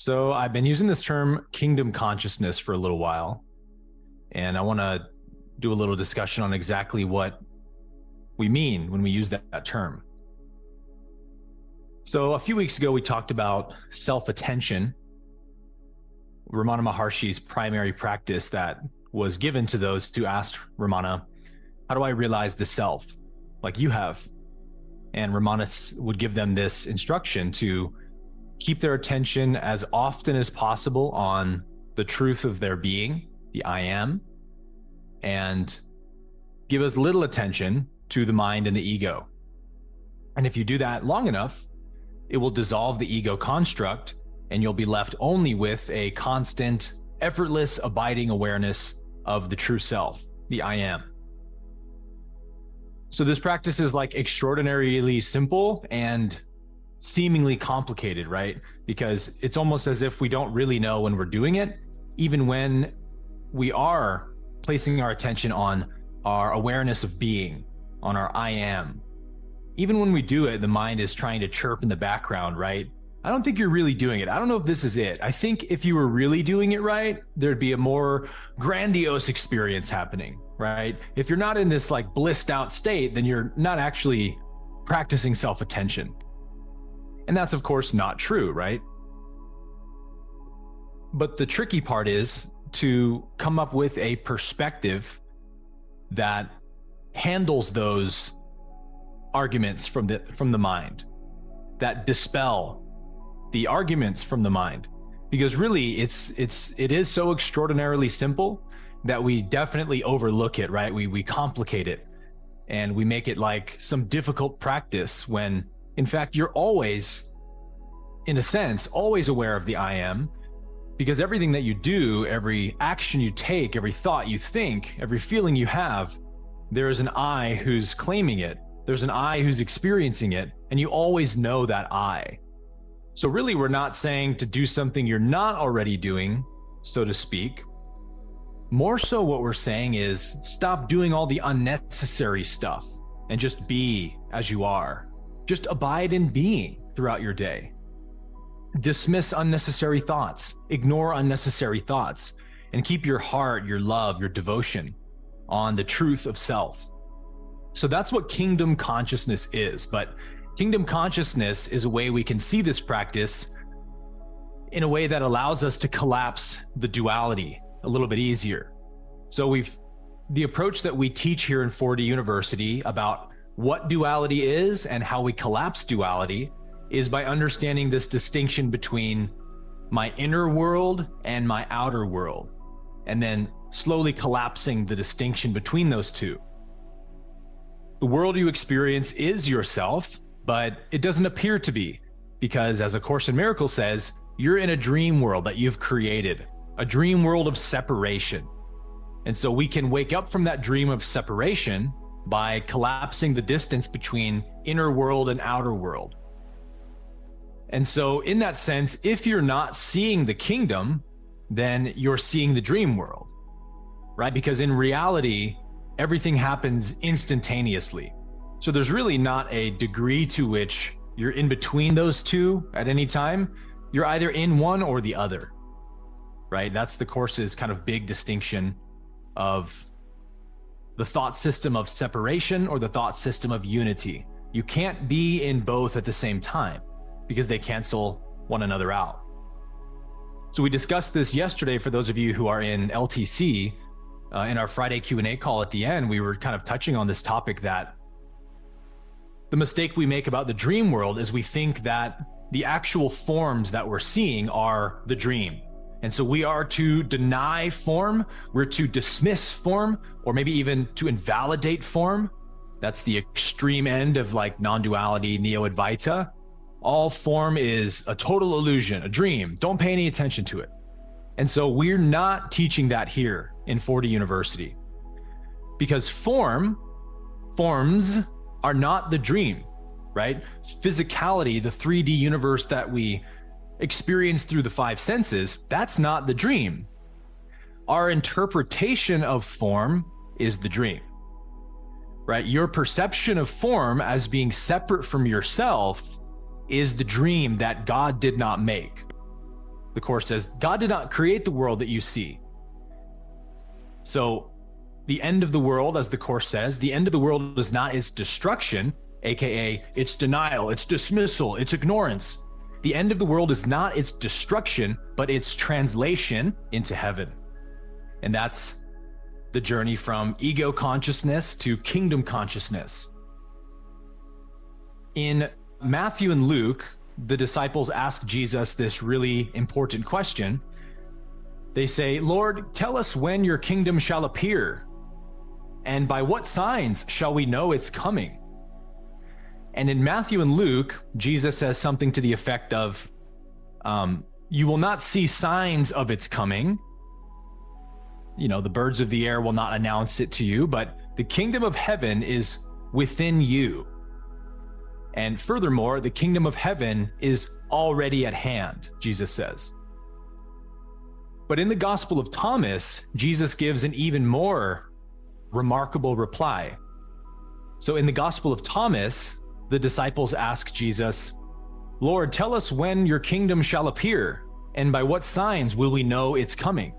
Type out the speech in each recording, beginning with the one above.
So I've been using this term kingdom consciousness for a little while, and I want to do a little discussion on exactly what we mean when we use that term. So a few weeks ago, we talked about self-attention, Ramana Maharshi's primary practice that was given to those who asked Ramana, how do I realize the self like you have? And Ramana would give them this instruction to keep their attention as often as possible on the truth of their being, the I am, and give as little attention to the mind and the ego. And if you do that long enough, it will dissolve the ego construct, and you'll be left only with a constant, effortless, abiding awareness of the true self, the I am. So this practice is like extraordinarily simple and seemingly complicated, right? Because it's almost as if we don't really know when we're doing it, even when we are placing our attention on our awareness of being, on our I am. Even when we do it, the mind is trying to chirp in the background, right? I don't think you're really doing it. I don't know if this is it. I think if you were really doing it right, there'd be a more grandiose experience happening, right? If you're not in this like blissed out state, then you're not actually practicing self-attention. And that's of course not true, right? But the tricky part is to come up with a perspective that handles those arguments from the mind, that dispel the arguments from the mind. Because really it is so extraordinarily simple that we definitely overlook it, right? We complicate it and we make it like some difficult practice when in fact, you're always, in a sense, always aware of the I am, because everything that you do, every action you take, every thought you think, every feeling you have, there is an I who's claiming it. There's an I who's experiencing it, and you always know that I. So really, we're not saying to do something you're not already doing, so to speak. More so what we're saying is stop doing all the unnecessary stuff and just be as you are. Just abide in being throughout your day. Dismiss unnecessary thoughts, ignore unnecessary thoughts, and keep your heart, your love, your devotion on the truth of self. So that's what kingdom consciousness is. But kingdom consciousness is a way we can see this practice in a way that allows us to collapse the duality a little bit easier. So the approach that we teach here in 4D University about what duality is and how we collapse duality is by understanding this distinction between my inner world and my outer world, and then slowly collapsing the distinction between those two. The world you experience is yourself, but it doesn't appear to be, because as A Course in Miracles says, you're in a dream world that you've created, a dream world of separation. And so we can wake up from that dream of separation by collapsing the distance between inner world and outer world. And so in that sense, if you're not seeing the kingdom, then you're seeing the dream world, right? Because in reality, everything happens instantaneously. So there's really not a degree to which you're in between those two at any time. You're either in one or the other, right? That's the Course's kind of big distinction of the thought system of separation or the thought system of unity. You can't be in both at the same time because they cancel one another out. So we discussed this yesterday for those of you who are in LTC. In our Friday Q&A call at the end, we were kind of touching on this topic that the mistake we make about the dream world is we think that the actual forms that we're seeing are the dream. And so we are to deny form, we're to dismiss form, or maybe even to invalidate form. That's the extreme end of like non-duality, neo-Advaita. All form is a total illusion, a dream. Don't pay any attention to it. And so we're not teaching that here in 4D University, because forms are not the dream, right? Physicality, the 3D universe that we experience through the five senses, that's not the dream. Our interpretation of form is the dream, right? Your perception of form as being separate from yourself is the dream that God did not make. the Course says, God did not create the world that you see. So the end of the world, as the Course says, the end of the world is not its destruction, aka its denial, its dismissal, its ignorance. The end of the world is not its destruction, but its translation into heaven. And that's the journey from ego consciousness to kingdom consciousness. In Matthew and Luke, the disciples ask Jesus this really important question. They say, Lord, tell us when your kingdom shall appear, and by what signs shall we know it's coming? And in Matthew and Luke, Jesus says something to the effect of, you will not see signs of its coming. You know, the birds of the air will not announce it to you, but the kingdom of heaven is within you. And furthermore, the kingdom of heaven is already at hand, Jesus says. But in the Gospel of Thomas, Jesus gives an even more remarkable reply. So in the Gospel of Thomas, the disciples ask Jesus, Lord, tell us when your kingdom shall appear, and by what signs will we know it's coming?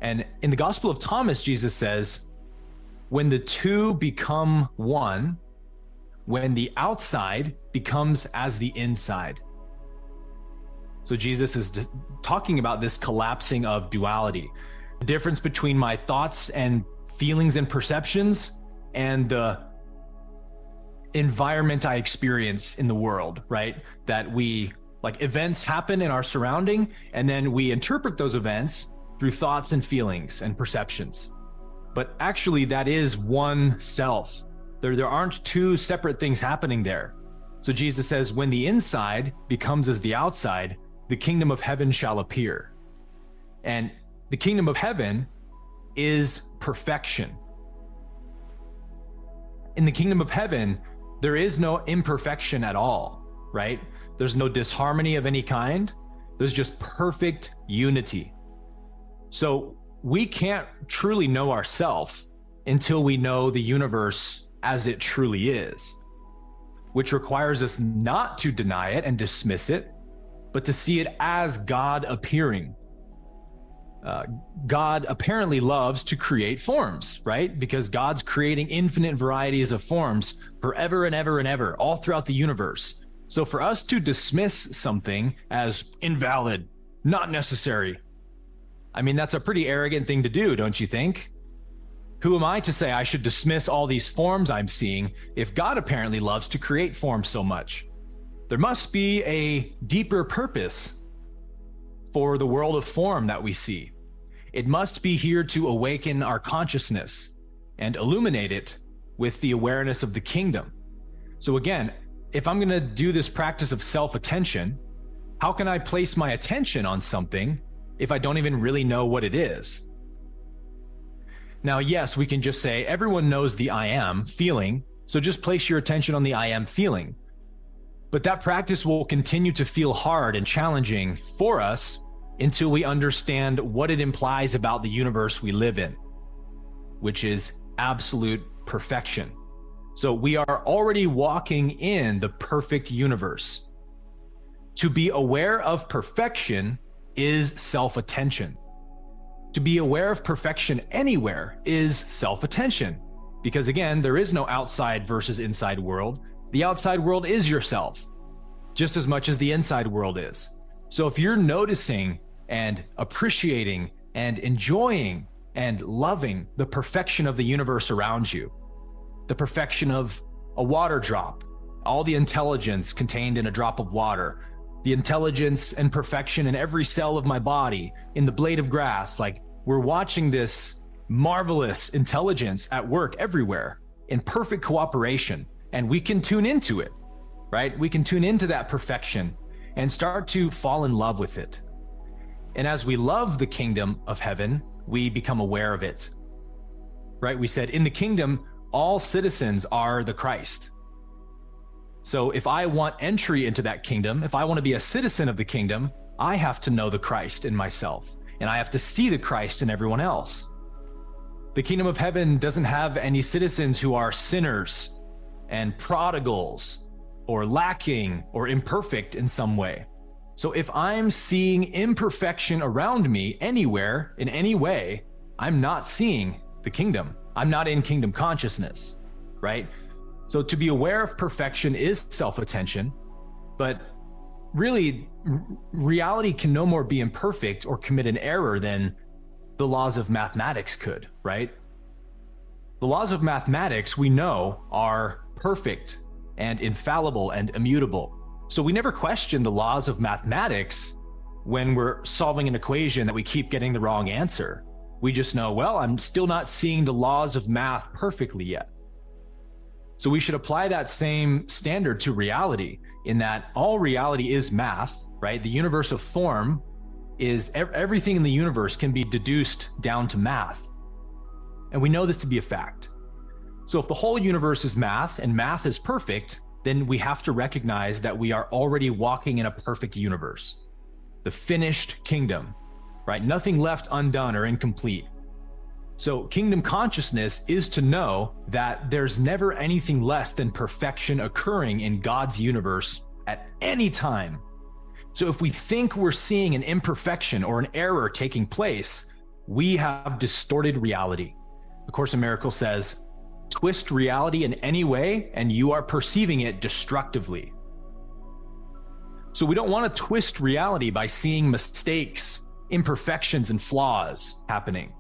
And in the Gospel of Thomas, Jesus says, when the two become one, when the outside becomes as the inside. So Jesus is talking about this collapsing of duality, the difference between my thoughts and feelings and perceptions and the environment I experience in the world, right? That we, like, events happen in our surrounding, and then we interpret those events through thoughts and feelings and perceptions. But actually, that is one self. There aren't two separate things happening there. So Jesus says, when the inside becomes as the outside, the kingdom of heaven shall appear. And the kingdom of heaven is perfection. In the kingdom of heaven, there is no imperfection at all, right? There's no disharmony of any kind. There's just perfect unity. So we can't truly know ourselves until we know the universe as it truly is, which requires us not to deny it and dismiss it, but to see it as God appearing. God apparently loves to create forms, right? Because God's creating infinite varieties of forms forever and ever and ever, all throughout the universe. So for us to dismiss something as invalid, not necessary, I mean, that's a pretty arrogant thing to do, don't you think? Who am I to say I should dismiss all these forms I'm seeing if God apparently loves to create forms so much? There must be a deeper purpose for the world of form that we see. It must be here to awaken our consciousness and illuminate it with the awareness of the kingdom. So again, if I'm going to do this practice of self-attention, how can I place my attention on something if I don't even really know what it is? Now, yes, we can just say everyone knows the I am feeling, so just place your attention on the I am feeling. But that practice will continue to feel hard and challenging for us until we understand what it implies about the universe we live in, which is absolute perfection. So we are already walking in the perfect universe. To be aware of perfection is self-attention. To be aware of perfection anywhere is self-attention. Because again, there is no outside versus inside world. The outside world is yourself, just as much as the inside world is. So if you're noticing and appreciating and enjoying and loving the perfection of the universe around you, the perfection of a water drop, all the intelligence contained in a drop of water, the intelligence and perfection in every cell of my body, in the blade of grass, like we're watching this marvelous intelligence at work everywhere in perfect cooperation, and we can tune into it, right? We can tune into that perfection and start to fall in love with it. And as we love the kingdom of heaven, we become aware of it, right? We said in the kingdom, all citizens are the Christ. So if I want entry into that kingdom, if I want to be a citizen of the kingdom, I have to know the Christ in myself, and I have to see the Christ in everyone else. The kingdom of heaven doesn't have any citizens who are sinners and prodigals or lacking or imperfect in some way. So if I'm seeing imperfection around me anywhere, in any way, I'm not seeing the kingdom. I'm not in kingdom consciousness, right? So to be aware of perfection is self-attention, but really reality can no more be imperfect or commit an error than the laws of mathematics could, right? The laws of mathematics we know are perfect and infallible and immutable. So we never question the laws of mathematics when we're solving an equation that we keep getting the wrong answer. We just know, well, I'm still not seeing the laws of math perfectly yet. So we should apply that same standard to reality, in that all reality is math, right? The universe of form is everything in the universe can be deduced down to math. And we know this to be a fact. So if the whole universe is math and math is perfect, then we have to recognize that we are already walking in a perfect universe, the finished kingdom, right? Nothing left undone or incomplete. So kingdom consciousness is to know that there's never anything less than perfection occurring in God's universe at any time. So if we think we're seeing an imperfection or an error taking place, we have distorted reality. A Course in Miracles says, twist reality in any way and you are perceiving it destructively. So we don't want to twist reality by seeing mistakes, imperfections, and flaws happening.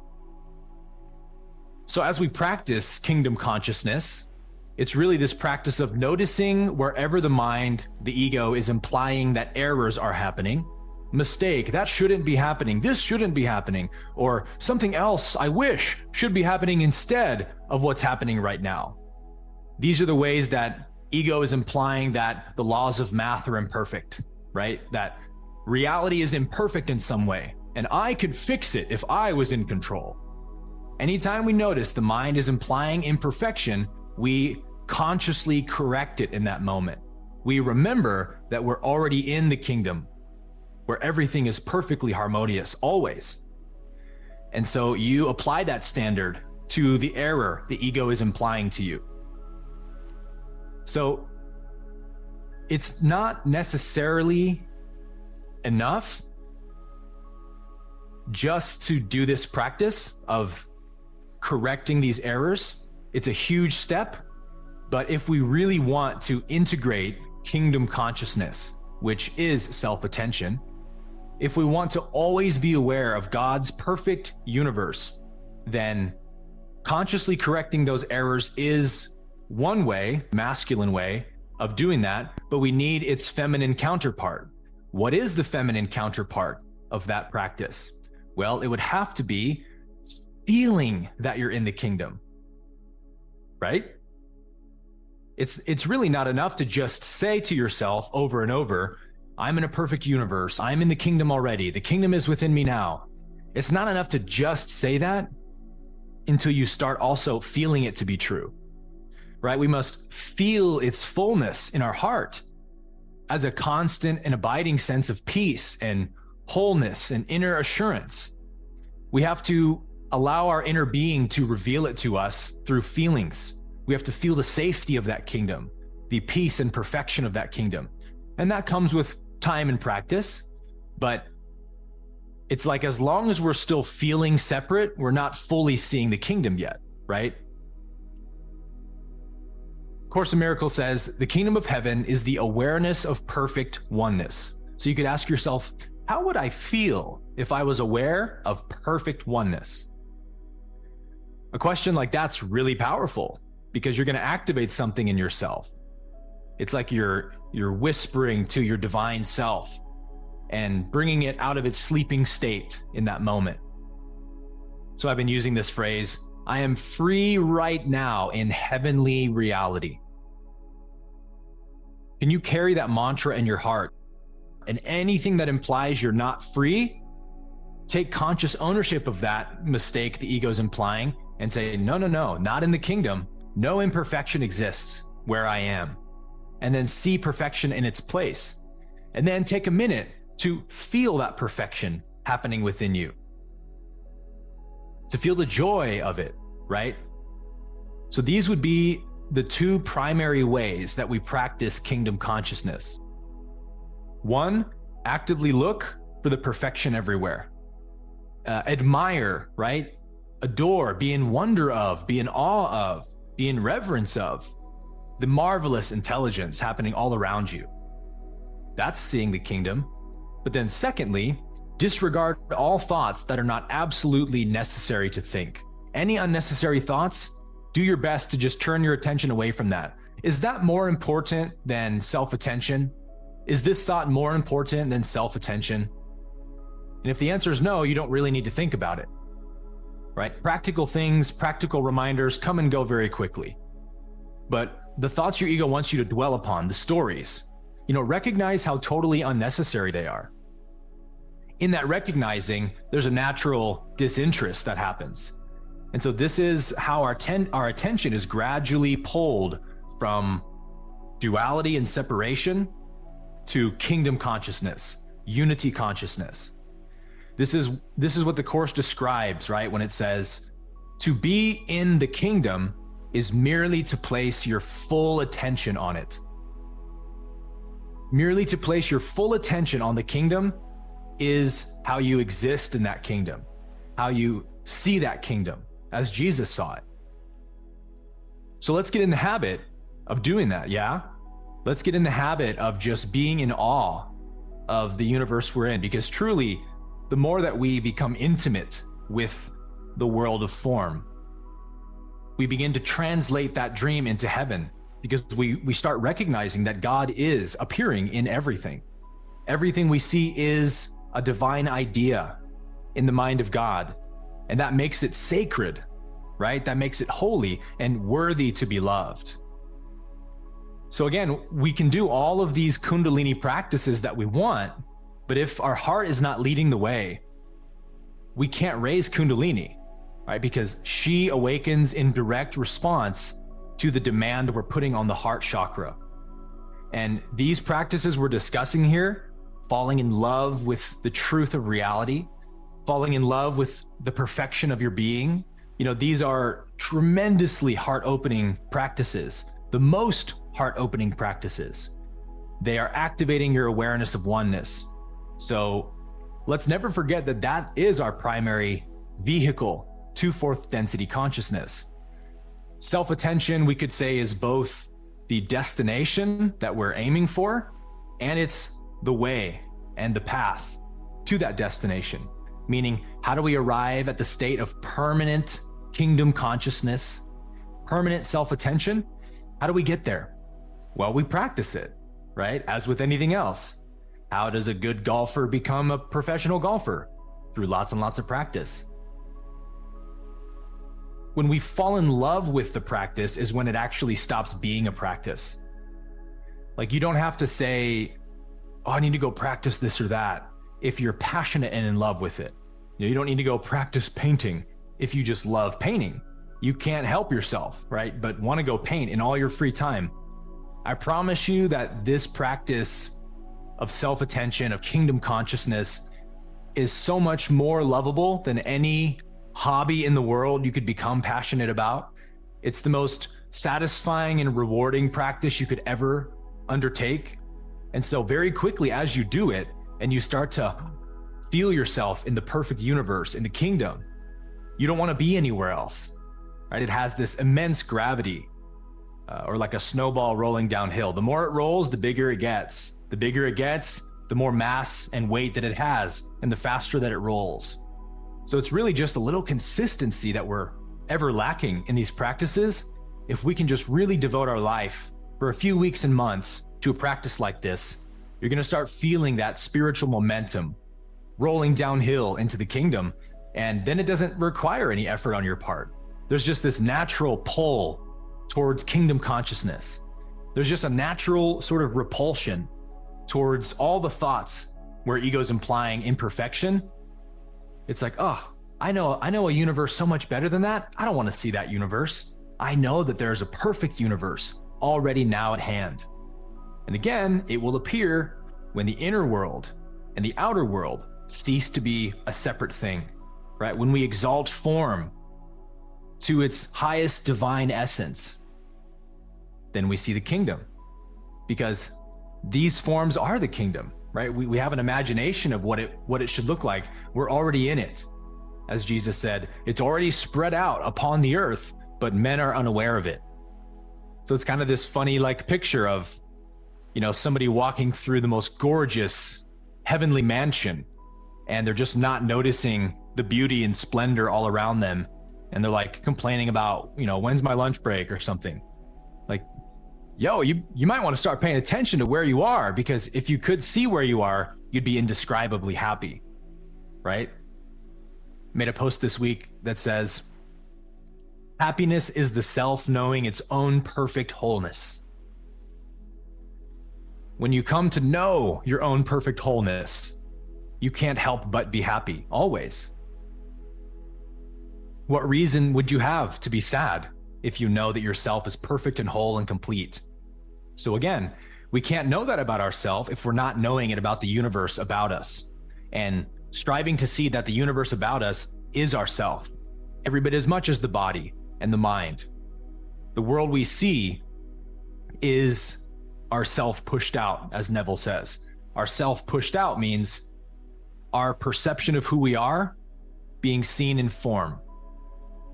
So as we practice kingdom consciousness, it's really this practice of noticing wherever the mind, the ego, is implying that errors are happening. Mistake, that shouldn't be happening. This shouldn't be happening. Or something else I wish should be happening instead of what's happening right now. These are the ways that ego is implying that the laws of math are imperfect, right? That reality is imperfect in some way, and I could fix it if I was in control. Anytime we notice the mind is implying imperfection, we consciously correct it in that moment. We remember that we're already in the kingdom where everything is perfectly harmonious always. And so you apply that standard to the error the ego is implying to you. So it's not necessarily enough just to do this practice of correcting these errors. It's a huge step, but if we really want to integrate kingdom consciousness, which is self-attention, if we want to always be aware of God's perfect universe, then consciously correcting those errors is one way, masculine way of doing that, but we need its feminine counterpart. What is the feminine counterpart of that practice? Well, it would have to be feeling that you're in the kingdom, right? It's really not enough to just say to yourself over and over, I'm in a perfect universe. I'm in the kingdom already. The kingdom is within me now. It's not enough to just say that until you start also feeling it to be true, right? We must feel its fullness in our heart as a constant and abiding sense of peace and wholeness and inner assurance. We have to allow our inner being to reveal it to us through feelings. We have to feel the safety of that kingdom, the peace and perfection of that kingdom. And that comes with time and practice, but it's like as long as we're still feeling separate, we're not fully seeing the kingdom yet, right? Course in Miracles says, the kingdom of heaven is the awareness of perfect oneness. So you could ask yourself, how would I feel if I was aware of perfect oneness? A question like that's really powerful because you're going to activate something in yourself. It's like you're whispering to your divine self and bringing it out of its sleeping state in that moment. So I've been using this phrase, I am free right now in heavenly reality. Can you carry that mantra in your heart? And anything that implies you're not free, take conscious ownership of that mistake the ego's implying and say, no, not in the kingdom. No imperfection exists where I am. And then see perfection in its place. And then take a minute to feel that perfection happening within you. To feel the joy of it, right? So these would be the two primary ways that we practice kingdom consciousness. One Actively look for the perfection everywhere. Admire, right? Adore, be in wonder of, be in awe of, be in reverence of the marvelous intelligence happening all around you. That's seeing the kingdom. But then secondly, disregard all thoughts that are not absolutely necessary to think. Any unnecessary thoughts, do your best to just turn your attention away from that. Is that more important than self-attention? Is this thought more important than self-attention? And if the answer is no, you don't really need to think about it, right? Practical things, practical reminders come and go very quickly. But the thoughts your ego wants you to dwell upon, the stories, recognize how totally unnecessary they are. In that recognizing, there's a natural disinterest that happens. And so this is how our attention is gradually pulled from duality and separation to kingdom consciousness, unity consciousness. This is what the Course describes, right? When it says, to be in the kingdom is merely to place your full attention on it. Merely to place your full attention on the kingdom is how you exist in that kingdom, how you see that kingdom as Jesus saw it. So let's get in the habit of doing that, yeah? Let's get in the habit of just being in awe of the universe we're in, because truly, the more that we become intimate with the world of form, we begin to translate that dream into heaven, because we start recognizing that God is appearing in everything. Everything we see is a divine idea in the mind of God, and that makes it sacred, right? That makes it holy and worthy to be loved. So again, we can do all of these Kundalini practices that we want, but if our heart is not leading the way, we can't raise Kundalini, right? Because she awakens in direct response to the demand we're putting on the heart chakra. And these practices we're discussing here, falling in love with the truth of reality, falling in love with the perfection of your being, these are tremendously heart-opening practices, the most heart-opening practices. They are activating your awareness of oneness. So let's never forget that that is our primary vehicle to fourth density consciousness. Self-attention, we could say, is both the destination that we're aiming for, and it's the way and the path to that destination. Meaning, how do we arrive at the state of permanent kingdom consciousness, permanent self-attention? How do we get there? Well, we practice it, right? As with anything else. How does a good golfer become a professional golfer? Through lots and lots of practice. When we fall in love with the practice is when it actually stops being a practice. Like, you don't have to say, oh, I need to go practice this or that, if you're passionate and in love with it. You don't need to go practice painting if you just love painting. You can't help yourself, right? But want to go paint in all your free time. I promise you that this practice of self-attention, of kingdom consciousness, is so much more lovable than any hobby in the world you could become passionate about. It's the most satisfying and rewarding practice you could ever undertake. And so very quickly, as you do it and you start to feel yourself in the perfect universe, in the kingdom, you don't want to be anywhere else, right? It has this immense gravity, or like a snowball rolling downhill. The more it rolls, the bigger it gets. The bigger it gets, the more mass and weight that it has, and the faster that it rolls. So it's really just a little consistency that we're ever lacking in these practices. If we can just really devote our life for a few weeks and months to a practice like this, you're going to start feeling that spiritual momentum rolling downhill into the kingdom. And then it doesn't require any effort on your part. There's just this natural pull towards kingdom consciousness. There's just a natural sort of repulsion towards all the thoughts where ego's implying imperfection. It's like, oh, I know a universe so much better than that. I don't want to see that universe. I know that there's a perfect universe already now at hand. And again, it will appear when the inner world and the outer world cease to be a separate thing, right? When we exalt form to its highest divine essence, then we see the kingdom, because these forms are the kingdom. right? We have an imagination of what it should look like. We're already in it. As Jesus said, it's already spread out upon the earth, but men are unaware of it. So it's kind of this funny like picture of, somebody walking through the most gorgeous heavenly mansion, and they're just not noticing the beauty and splendor all around them. And they're like complaining about, when's my lunch break or something. Like, yo, you might want to start paying attention to where you are, because if you could see where you are, you'd be indescribably happy, right? Made a post this week that says, happiness is the self knowing its own perfect wholeness. When you come to know your own perfect wholeness, you can't help but be happy, always. What reason would you have to be sad if you know that yourself is perfect and whole and complete? So again, we can't know that about ourselves if we're not knowing it about the universe about us, and striving to see that the universe about us is ourself, every bit as much as the body and the mind. The world we see is our self pushed out, as Neville says. Our self pushed out means our perception of who we are being seen in form,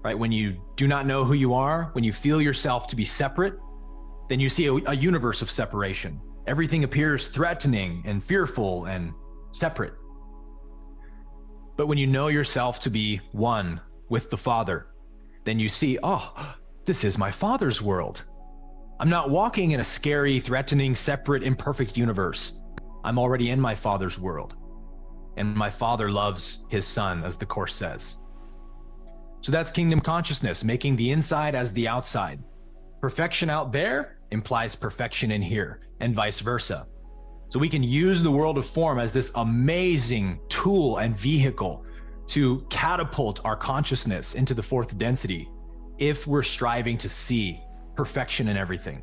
right? When you do not know who you are, when you feel yourself to be separate, then you see a universe of separation. Everything appears threatening and fearful and separate. But when you know yourself to be one with the Father, then you see, oh, this is my Father's world. I'm not walking in a scary, threatening, separate, imperfect universe. I'm already in my Father's world. And my Father loves his Son, as the Course says. So that's kingdom consciousness, making the inside as the outside. Perfection out there implies perfection in here, and vice versa. So we can use the world of form as this amazing tool and vehicle to catapult our consciousness into the fourth density if we're striving to see perfection in everything.